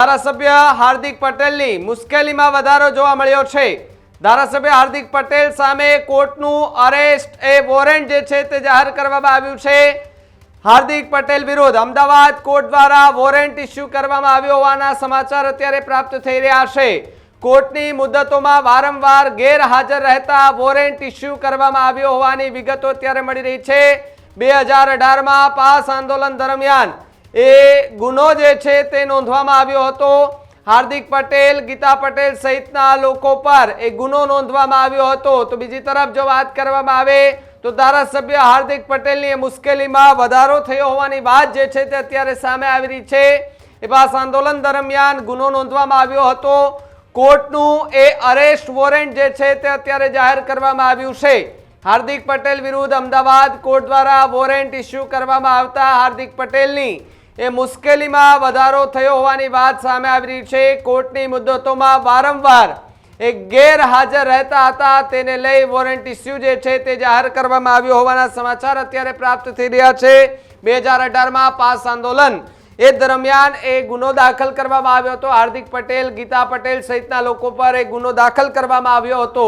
ધારાસભ્ય હાર્દિક પટેલની મુશ્કેલીમાં વધારો જોવા મળ્યો છે। ધારાસભ્ય હાર્દિક પટેલ સામે કોર્ટનું અરેસ્ટ વોરંટ જે છે તે જાહેર કરવામાં આવ્યું છે। હાર્દિક પટેલ વિરુદ્ધ અમદાવાદ કોર્ટ દ્વારા વોરંટ ઇસ્યુ કરવામાં આવ્યો હોવાના સમાચાર અત્યારે પ્રાપ્ત થઈ રહ્યા છે। કોર્ટની મુદ્દતોમાં વારંવાર ગેરહાજર રહેતા વોરંટ ઇસ્યુ કરવામાં આવ્યો હોવાની વિગતો અત્યારે મળી રહી છે। 2018માં પાસ આંદોલન દરમિયાન ગુનો જે છે તે નોંધવામાં આવ્યો હતો। હાર્દિક પટેલ, ગીતા પટેલ સહિતના લોકો પર ગુનો નોંધવામાં આવ્યો હતો। તો બીજી તરફ જો વાત કરવામાં આવે તો ધારાસભ્ય હાર્દિક પટેલની મુશ્કેલીમાં વધારો થયો હોવાની વાત જે છે તે અત્યારે સામે આવી રહી છે। પાસ આંદોલન દરમિયાન ગુનો નોંધવામાં આવ્યો હતો। કોર્ટનું અરેસ્ટ વોરંટ જે છે તે અત્યારે જાહેર કરવામાં આવ્યું છે। હાર્દિક પટેલ વિરુદ્ધ અમદાવાદ કોર્ટ દ્વારા વોરંટ ઇસ્યુ કરવામાં આવતા હાર્દિક પટેલની મુશ્કેલીમાં વધારો થયો હોવાની વાત સામે આવી રહી છે। કોર્ટની મુદ્દતોમાં વારંવાર ગેરહાજર રહેતા હતા, તેને લઈ વોરંટ ઇસ્યુ જે છે તે જાહેર કરવામાં આવ્યો હોવાના સમાચાર અત્યારે પ્રાપ્ત થઈ રહ્યા છે। 2018માં પાસ આંદોલન દરમિયાન ગુનો દાખલ કરવામાં આવ્યો હતો। હાર્દિક પટેલ, ગીતા પટેલ સહિતના લોકો પર ગુનો દાખલ કરવામાં આવ્યો હતો।